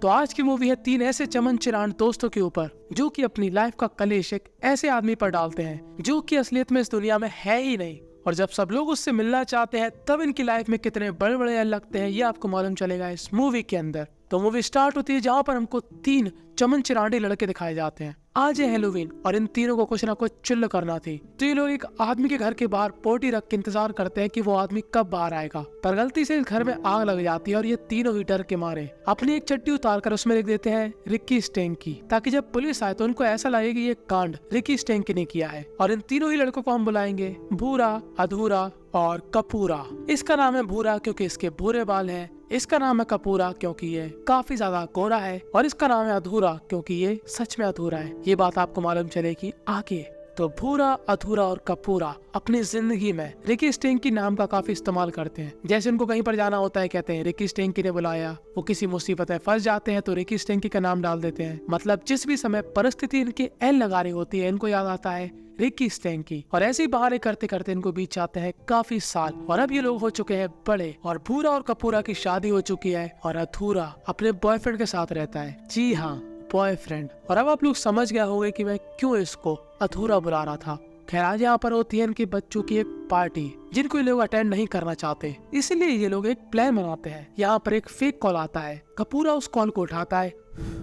तो आज की मूवी है तीन ऐसे चमन चिरान दोस्तों के ऊपर जो कि अपनी लाइफ का कलेश एक ऐसे आदमी पर डालते हैं जो कि असलियत में इस दुनिया में है ही नहीं, और जब सब लोग उससे मिलना चाहते हैं तब इनकी लाइफ में कितने बड़े बड़े एल लगते हैं ये आपको मालूम चलेगा इस मूवी के अंदर। तो मूवी स्टार्ट होती है जहाँ पर हमको तीन चमन चिरांडी लड़के दिखाए जाते हैं। आज है हेलोवीन और इन तीनों को कुछ ना कुछ चिल्ल करना थी, तो ये लोग एक आदमी के घर के बाहर पोटी रख के इंतजार करते हैं कि वो आदमी कब बाहर आएगा। पर गलती से इस घर में आग लग जाती है और ये तीनों ही डर के मारे अपनी एक चट्टी उतार कर उसमें लिख देते हैं रिकी स्टेंक की, ताकि जब पुलिस आए तो उनको ऐसा लगे कि ये कांड रिकी स्टेंक ने किया है। और इन तीनों ही लड़कों को हम बुलाएंगे भूरा, अधूरा और कपूरा। इसका नाम है भूरा क्योंकि इसके भूरे बाल हैं, इसका नाम है कपूरा क्योंकि ये काफी ज्यादा गोरा है, और इसका नाम है अधूरा क्योंकि ये सच में अधूरा है। ये बात आपको मालूम चलेगी आगे। तो भूरा, अधूरा और कपूरा अपनी जिंदगी में रिकी स्टेंकी नाम का काफी इस्तेमाल करते हैं। जैसे उनको कहीं पर जाना होता है कहते हैं रिकी स्टेंकी ने बुलाया, वो किसी मुसीबत में फंस जाते हैं तो रिकी स्टेंकी का नाम डाल देते हैं। मतलब जिस भी समय परिस्थिति इनके एल लगा रही होती है इनको याद आता है रिकी स्टेंकी, और ऐसे ही बहाने करते करते इनको बीत जाते हैं काफी साल, और अब ये लोग हो चुके हैं बड़े और भूरा और कपूरा की शादी हो चुकी है और अधूरा अपने बॉयफ्रेंड के साथ रहता है। जी हाँ, बॉयफ्रेंड। और अब आप लोग समझ गए होंगे कि मैं क्यों इसको अधूरा बुला रहा था। खैर आज यहाँ पर होती है इनके बच्चों की एक पार्टी जिनको ये लोग अटेंड नहीं करना चाहते, इसलिए ये लोग एक प्लान बनाते हैं। यहाँ पर एक फेक कॉल आता है, कपूरा उस कॉल को उठाता है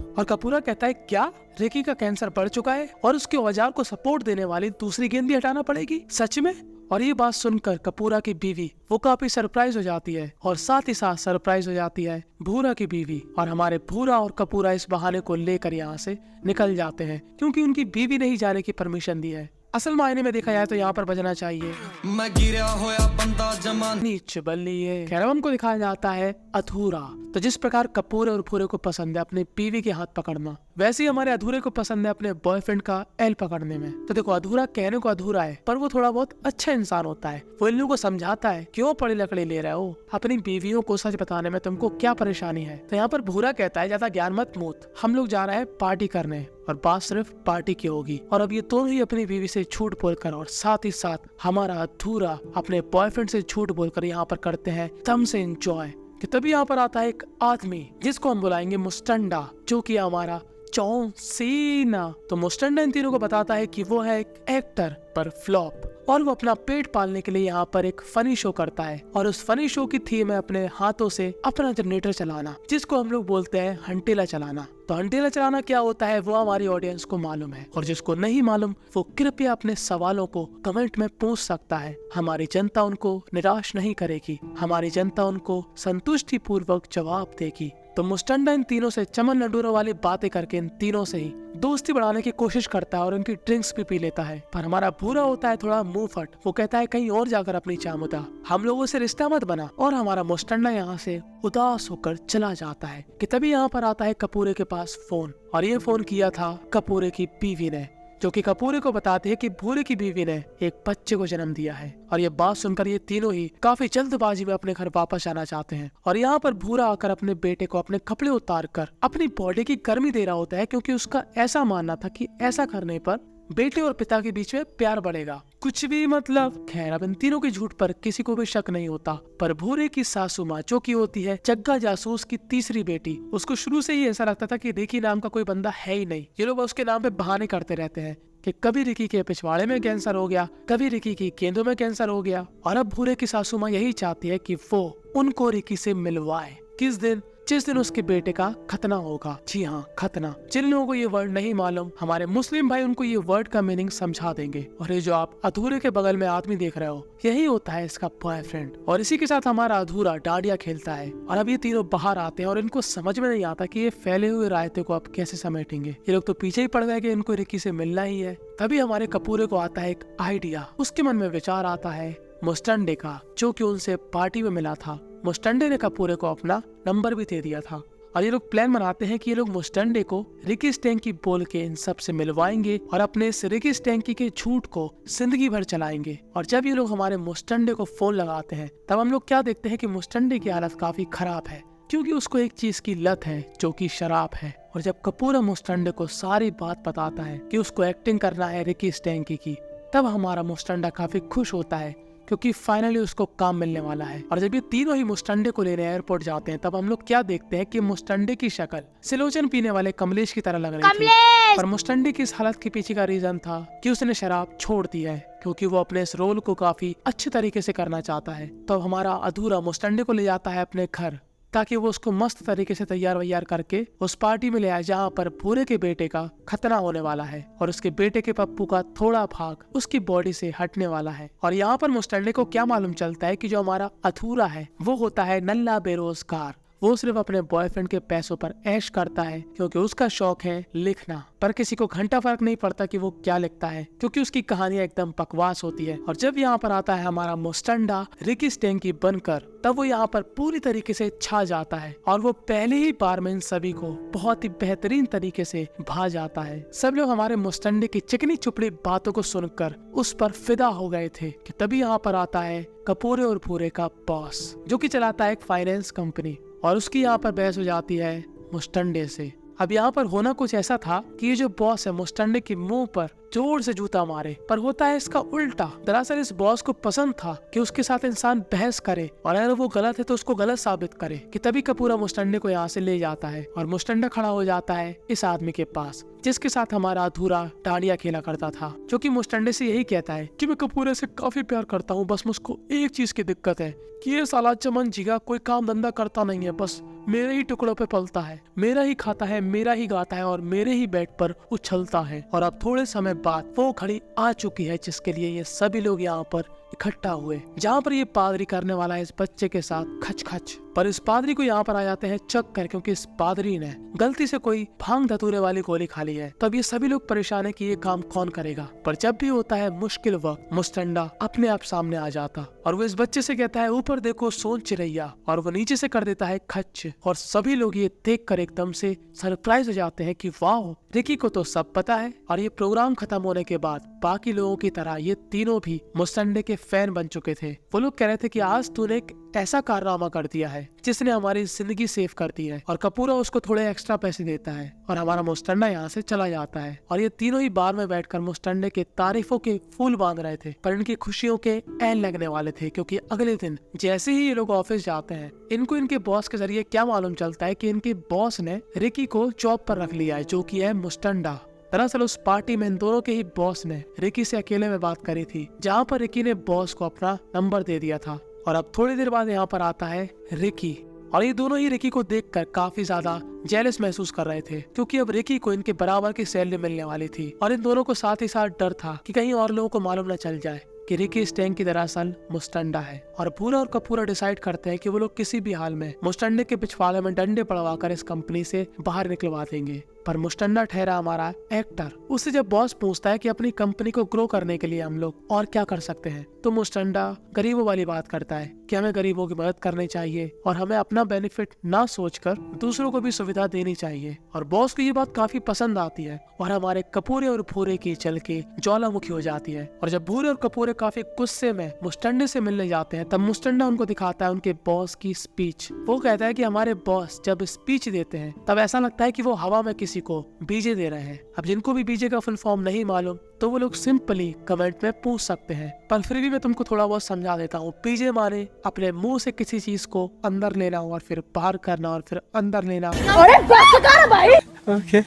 और कपूरा कहता है क्या रिकी का कैंसर बढ़ चुका है और उसके औजार को सपोर्ट देने वाली दूसरी गेंद भी हटाना पड़ेगी, सच में? और ये बात सुनकर कपूरा की बीवी वो काफी सरप्राइज हो जाती है, और साथ ही साथ सरप्राइज हो जाती है भूरा की बीवी। और हमारे भूरा और कपूरा इस बहाने को लेकर यहाँ से निकल जाते हैं क्योंकि उनकी बीवी ने ही जाने की परमिशन दी है। असल मायने में देखा जाए तो यहाँ पर बजना चाहिए मैं गिरा होया बंदा जमानी चबलिए। खैर हमको दिखाया जाता है अधूरा। तो जिस प्रकार कपूर और भूरे को पसंद है अपने बीवी के हाथ पकड़ना, वैसे ही हमारे अधूरे को पसंद है अपने बॉयफ्रेंड का एल पकड़ने में। तो देखो अधूरा कहने को अधूरा है पर वो थोड़ा बहुत अच्छा इंसान होता है। वो इन लोगों को समझाता है क्यों पड़ी लकड़ी ले रहे हो, अपनी बीवियों को सच बताने में तुमको क्या परेशानी है। तो यहाँ पर भूरा कहता है ज्यादा ज्ञान मत मूत, हम लोग जा रहे हैं पार्टी करने और बात सिर्फ पार्टी की होगी। और अब ये दोनों ही अपनी बीवी से झूठ बोलकर और साथ ही साथ हमारा अधूरा अपने बॉयफ्रेंड से झूठ बोलकर यहाँ पर करते हैं दम से एंजॉय। कि तभी यहाँ पर आता है एक आदमी जिसको हम बुलाएंगे मुस्टंडा, जो कि हमारा जॉन सीना। तो मुस्टंडा इन तीनों को बताता है कि वो है एक एक्टर पर फ्लॉप, और वो अपना पेट पालने के लिए यहाँ पर एक फनी शो करता है, और उस फनी शो की थीम है अपने हाथों से अपना जनरेटर चलाना, जिसको हम लोग बोलते हैं हंटेला चलाना। तो हंटेला चलाना क्या होता है वो हमारी ऑडियंस को मालूम है, और जिसको नहीं मालूम वो कृपया अपने सवालों को कमेंट में पूछ सकता है। हमारी जनता उनको निराश नहीं करेगी, हमारी जनता उनको संतुष्टि पूर्वक जवाब देगी। तो मुस्टंडा इन तीनों से चमन लड्डूरों वाली बातें करके इन तीनों से ही दोस्ती बढ़ाने की कोशिश करता है और उनकी ड्रिंक्स भी पी लेता है। पर हमारा भूरा होता है थोड़ा मुंह फट, वो कहता है कहीं और जाकर अपनी चाय मुदा, हम लोगों से रिश्ता मत बना। और हमारा मुस्टंडा यहाँ से उदास होकर चला जाता है। कि तभी यहाँ पर आता है कपूरे के पास फोन, और ये फोन किया था कपूरे की बीवी ने, जो कि कपूरे को बताते हैं कि भूरे की बीवी ने एक बच्चे को जन्म दिया है। और ये बात सुनकर ये तीनों ही काफी जल्दबाजी में अपने घर वापस आना चाहते हैं। और यहाँ पर भूरा आकर अपने बेटे को अपने कपड़े उतार कर अपनी बॉडी की गर्मी दे रहा होता है, क्योंकि उसका ऐसा मानना था कि ऐसा करने पर बेटे और पिता के बीच में प्यार बढ़ेगा। कुछ भी मतलब। खैर अब इन तीनों के झूठ पर किसी को भी शक नहीं होता, पर भूरे की सासू माँ जो की होती है जग्गा जासूस की तीसरी बेटी, उसको शुरू से ही ऐसा लगता था कि रिकी नाम का कोई बंदा है ही नहीं। ये लोग उसके नाम पे बहाने करते रहते हैं कि कभी रिकी के पिछवाड़े में कैंसर हो गया, कभी रिकी की गेंदों में कैंसर हो गया। और अब भूरे की सासू माँ यही चाहती है कि वो उनको रिकी से मिलवाए। किस दिन? जिस दिन उसके बेटे का खतना होगा। जी हाँ, खतना। जिन लोगों को ये वर्ड नहीं मालूम, हमारे मुस्लिम भाई उनको ये वर्ड का मीनिंग समझा देंगे। और ये जो आप अधूरे के बगल में आदमी देख रहे हो, यही होता है इसका बॉयफ्रेंड। और इसी के साथ हमारा अधूरा डांडिया खेलता है। और अब ये तीनों बाहर आते हैं और इनको समझ में नहीं आता कि ये फैले हुए रायते को अब कैसे समेटेंगे। ये लोग तो पीछे ही पड़ गए कि इनको रिकी से मिलना ही है। तभी हमारे कपूरे को आता है एक आइडिया। उसके मन में विचार आता है मुस्टंडे का, जो कि उनसे पार्टी में मिला था। मुस्टंडे ने कपूरे को अपना नंबर भी दे दिया था, और ये लोग प्लान बनाते हैं कि ये लोग मुस्टंडे को रिकी स्टेंकी बोल के इन सब से मिलवाएंगे और अपने इस रिकी स्टेंकी के झूठ को जिंदगी भर चलाएंगे। और जब ये लोग हमारे मुस्टंडे को फोन लगाते हैं तब हम लोग क्या देखते हैं कि मुस्टंडे की हालत काफी खराब है, क्योंकि उसको एक चीज की लत है जो कि शराब है। और जब कपूरा मुस्टंडे को सारी बात बताता है कि उसको एक्टिंग करना है रिकी स्टेंकी की, तब हमारा मुस्टंडा काफी खुश होता है, क्योंकि फाइनली उसको काम मिलने वाला है। और जब ये तीनों ही मुस्टंडे को लेने एयरपोर्ट जाते हैं तब हम लोग क्या देखते हैं कि मुस्टंडे की शक्ल सिलोचन पीने वाले कमलेश की तरह लग रही थी। पर मुस्टंडे की इस हालत के पीछे का रीजन था कि उसने शराब छोड़ दी है क्योंकि वो अपने इस रोल को काफी अच्छे तरीके से करना चाहता है। तो हमारा अधूरा मुस्टंडे को ले जाता है अपने घर ताकि वो उसको मस्त तरीके से तैयार वैयार करके उस पार्टी में ले आए जहाँ पर भूरे के बेटे का खतना होने वाला है और उसके बेटे के पप्पू का थोड़ा भाग उसकी बॉडी से हटने वाला है। और यहाँ पर मुस्टंडे को क्या मालूम चलता है कि जो हमारा अधूरा है वो होता है नल्ला बेरोजगार। वो सिर्फ अपने बॉयफ्रेंड के पैसों पर ऐश करता है क्योंकि उसका शौक है लिखना, पर किसी को घंटा फर्क नहीं पड़ता कि वो क्या लिखता है क्योंकि उसकी कहानियां एकदम बकवास होती है। और जब यहाँ पर आता है हमारा मुस्टंडा रिकी स्टेंकी बनकर, तब वो यहाँ पर पूरी तरीके से छा जाता है और वो पहले ही बार में इन सभी को बहुत ही बेहतरीन तरीके से भा जाता है। सब लोग हमारे मुस्टंडे की चिकनी चुपड़ी बातों को सुनकर उस पर फिदा हो गए थे कि तभी यहाँ पर आता है कपूरे और भूरे का बॉस जो कि चलाता है एक फाइनेंस कंपनी और उसकी यहाँ पर बहस हो जाती है मुस्टंडे से। अब यहाँ पर होना कुछ ऐसा था कि ये जो बॉस है मुस्टंडे के मुंह पर जोर से जूता मारे, पर होता है इसका उल्टा। दरअसल इस बॉस को पसंद था कि उसके साथ इंसान बहस करे और अगर वो गलत है तो उसको गलत साबित करे कि तभी कपूरा मुस्टंडे को यहाँ से ले जाता है और मुस्टंडा खड़ा हो जाता है इस आदमी के पास जिसके साथ हमारा अधूरा डांडिया खेला करता था, जो कि मुस्टंडे से यही कहता है कि मैं कपूरे से काफी प्यार करता हूँ, बस मुझको एक चीज की दिक्कत है कि ये साला चमन जिगा कोई काम धंधा करता नहीं है, बस मेरे ही टुकड़ों पे पलता है, मेरा ही खाता है, मेरा ही गाता है और मेरे ही बेड पर उछलता है। और अब थोड़े समय बाद वो घड़ी आ चुकी है जिसके लिए ये सभी लोग यहाँ पर इकट्ठा हुए, जहाँ पर ये पादरी करने वाला है इस बच्चे के साथ खच खच। पर इस पादरी को यहाँ पर आ जाते हैं चक्कर क्योंकि इस पादरी ने गलती से कोई भांग धतूरे वाली गोली खा ली है। तब ये सभी लोग परेशान है कि ये काम कौन करेगा। पर जब भी होता है मुश्किल वक्त मुस्टंडा अपने आप सामने आ जाता और वो इस बच्चे से कहता है ऊपर देखो सोन चिरैया, और वो नीचे से कर देता है खच। और सभी लोग ये देख कर एकदम से सरप्राइज हो जाते हैं कि वाह, रिकी को तो सब पता है। और ये प्रोग्राम खत्म होने के बाद बाकी लोगों की तरह ये तीनों भी मुस्टंडे के फैन बन चुके थे। वो लोग कह रहे थे कि आज तूने एक ऐसा कारनामा कर दिया है जिसने हमारी जिंदगी सेव कर दी है, और कपूरा उसको थोड़े एक्स्ट्रा पैसे देता है और हमारा मुस्टंडा यहाँ से चला जाता है। और ये तीनों ही बार में बैठकर मुस्टंडे के तारीफों के फूल बांध रहे थे, पर इनकी खुशियों के ऐन लगने वाले थे क्योंकि अगले दिन जैसे ही ये लोग ऑफिस जाते हैं इनको इनके बॉस के जरिए क्या मालूम चलता है कि इनके बॉस ने रिकी को जॉब पर रख लिया है, जो कि है मुस्टंडा। दरअसल उस पार्टी में इन दोनों के ही बॉस ने रिकी से अकेले में बात करी थी, जहाँ पर रिकी ने बॉस को अपना नंबर दे दिया था। और अब थोड़ी देर बाद यहाँ पर आता है रिकी, और ये दोनों ही रिकी को देखकर काफी ज्यादा जेलस महसूस कर रहे थे क्योंकि अब रिकी को इनके बराबर की सैलरी मिलने वाली थी। और इन दोनों को साथ ही साथ डर था कि कहीं और लोगों को मालूम न चल जाए कि रिकी स्टेंग की दरअसल मुस्टंडा है। और भूरा और कपूरा डिसाइड करते हैं कि वो लोग किसी भी हाल में मुस्टंडे के पिछवाड़े में डंडे पड़वाकर इस कंपनी से बाहर निकलवा देंगे। पर मुस्टंडा ठहरा हमारा एक्टर। उससे जब बॉस पूछता है कि अपनी कंपनी को ग्रो करने के लिए हम लोग और क्या कर सकते हैं, तो मुस्टंडा गरीबों वाली बात करता है कि हमें गरीबों की मदद करनी चाहिए और हमें अपना बेनिफिट ना सोचकर दूसरों को भी सुविधा देनी चाहिए। और बॉस को ये बात काफी पसंद आती है और हमारे कपूरे और भूरे की चल के ज्वालामुखी हो जाती है। और जब भूरे और कपूरे काफी गुस्से में मुस्टंडे से मिलने जाते हैं तब मुस्टंडा उनको दिखाता है उनके बॉस की स्पीच। वो कहता है कि हमारे बॉस जब स्पीच देते हैं तब ऐसा लगता है कि वो हवा में किसी को बीजे दे रहे हैं। अब जिनको भी बीजे का फुल फॉर्म नहीं मालूम तो वो लोग सिंपली कमेंट में पूछ सकते हैं, पर फिर भी मैं तुमको थोड़ा बहुत समझा देता हूँ। बीजे माने अपने मुंह से किसी चीज को अंदर लेना और फिर बाहर करना और फिर अंदर लेना। अरे बस कर भाई। ओके।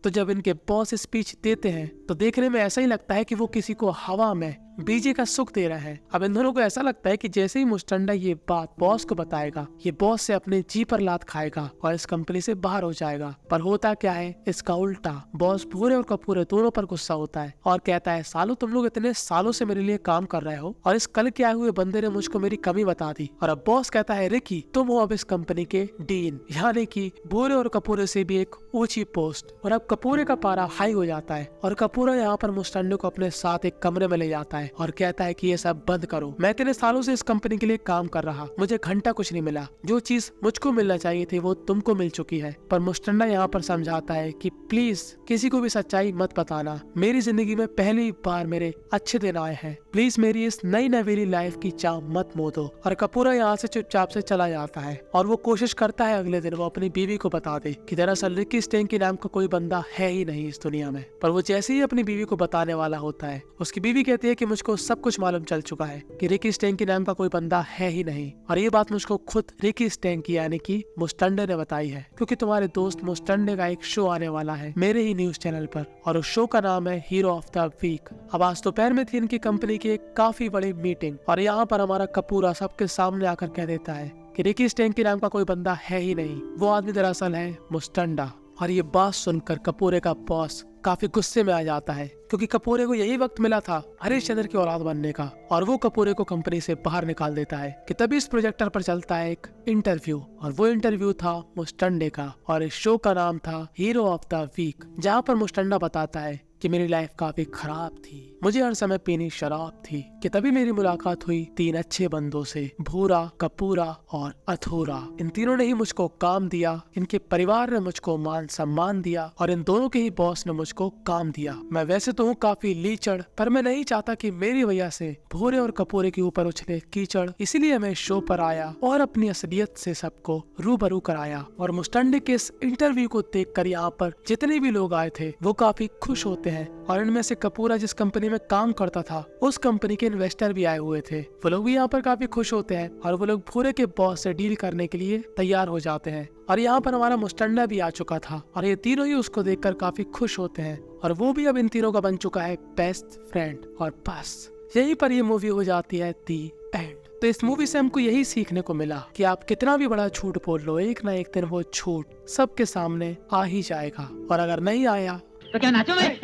तो जब इनके बॉस स्पीच देते हैं तो देखने में ऐसा ही लगता है कि वो किसी को हवा में बीजे का सुख दे रहा है। अब इन दोनों को ऐसा लगता है कि जैसे ही मुस्टंडा ये बात बॉस को बताएगा, ये बॉस से अपने जी पर लात खाएगा और इस कंपनी से बाहर हो जाएगा। पर होता क्या है, इसका उल्टा। बॉस भूरे और कपूरे दोनों पर गुस्सा होता है और कहता है सालों तुम लोग इतने सालों से मेरे लिए काम कर रहे हो और इस कल के आए हुए बंदे ने मुझको मेरी कमी बता दी। और अब बॉस कहता है रिकी तुम हो अब इस कंपनी के डीन, यानी कि भूरे और कपूरे से भी एक ऊंची पोस्ट। और अब कपूरे का पारा हाई हो जाता है और कपूरा यहाँ पर मुस्टंडे को अपने साथ एक कमरे में ले जाता है और कहता है कि ये सब बंद करो। मैं इतने सालों से इस कंपनी के लिए काम कर रहा, मुझे घंटा कुछ नहीं मिला, जो चीज मुझको मिलना चाहिए थी वो तुमको मिल चुकी है। पर मुस्टंडा यहाँ पर समझाता है कि प्लीज किसी को भी सच्चाई मत बताना, मेरी जिंदगी में पहली बार मेरे अच्छे दिन आए हैं, प्लीज मेरी इस नई नवेली लाइफ की चाह मत मोदो। और कपूरा यहाँ से चुपचाप से चला जाता है और वो कोशिश करता है अगले दिन वो अपनी बीवी को बता दे कि दरअसल रिकी स्टेंग के नाम का कोई बंदा है ही नहीं इस दुनिया में। पर वो जैसे ही अपनी बीवी को बताने वाला होता है, उसकी बीवी कहती है कि मुझको सब कुछ मालूम चल चुका है कि रिकी स्टेंकी नाम का कोई बंदा है ही नहीं। और ये बात मुझको खुद रिकी स्टेंकी यानी कि मुस्टंडे ने बताई है, क्योंकि तुम्हारे दोस्त मुस्टंडे का एक शो आने वाला है मेरे ही न्यूज चैनल पर, और उस शो का नाम है हीरो ऑफ द वीक। अब आज दोपहर में थी इनकी कंपनी की एक काफी बड़ी मीटिंग, और यहाँ पर हमारा कपूरा सबके सामने आकर कह देता है कि रिकी स्टेंकी नाम का कोई बंदा है ही नहीं, वो आदमी दरअसल है मुस्टंडा। और ये बात सुनकर कपूरे का बॉस काफी गुस्से में आ जाता है, क्योंकि कपूरे को यही वक्त मिला था हरिश्चंद्र की औलाद बनने का, और वो कपूरे को कंपनी से बाहर निकाल देता है कि तभी इस प्रोजेक्टर पर चलता है एक इंटरव्यू, और वो इंटरव्यू था मुस्टंडे का, और इस शो का नाम था हीरो ऑफ द वीक, जहाँ पर मुस्टंडा बताता है कि मेरी लाइफ काफी खराब थी, मुझे हर समय पीनी शराब थी, कि तभी मेरी मुलाकात हुई 3 अच्छे बंदों से, भूरा, कपूरा और अधूरा। इन तीनों ने ही मुझको काम दिया, इनके परिवार ने मुझको मान सम्मान दिया, और इन दोनों के ही बॉस ने मुझको काम दिया। मैं वैसे तो हूँ काफी लीचड़, पर मैं नहीं चाहता कि मेरी वजह से भूरे और कपूरे के ऊपर उछले कीचड़, इसीलिए मैं शो पर आया और अपनी असलियत से सबको रूबरू कराया। और मुस्टंडे के इस इंटरव्यू को देखकर यहाँ पर जितने भी लोग आए थे वो काफी खुश होते हैं, और इनमें से कपूरा जिस कंपनी में काम करता था उस कंपनी के इन्वेस्टर भी आए हुए थे, वो लोग भी यहाँ पर काफी खुश होते हैं, और वो लोग भूरे के बॉस से डील करने के लिए तैयार हो जाते हैं। और यहाँ पर हमारा मुस्टंडा भी आ चुका था, और ये तीनों ही उसको देखकर काफी खुश होते हैं, और वो भी अब इन तीनों का बन चुका है बेस्ट फ्रेंड। और बस यहीं पर ये मूवी हो जाती है दी एंड। तो इस मूवी से हमको यही सीखने को मिला कि आप कितना भी बड़ा झूठ बोल लो, एक ना एक दिन वो झूठ सबके सामने आ ही जाएगा, और अगर नहीं आया तो क्या नाचो मैं?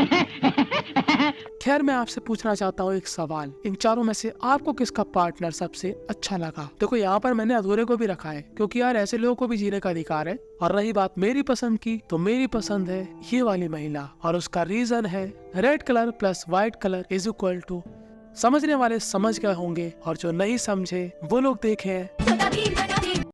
खैर, मैं आपसे पूछना चाहता हूँ एक सवाल, इन चारों में से आपको किसका पार्टनर सबसे अच्छा लगा? देखो यहाँ पर मैंने अधूरे को भी रखा है, क्योंकि यार ऐसे लोगों को भी जीने का अधिकार है। और रही बात मेरी पसंद की, तो मेरी पसंद है ये वाली महिला, और उसका रीजन है red colour plus white colour is equal to. समझने वाले समझ गए होंगे, और जो नहीं समझे वो लोग देखे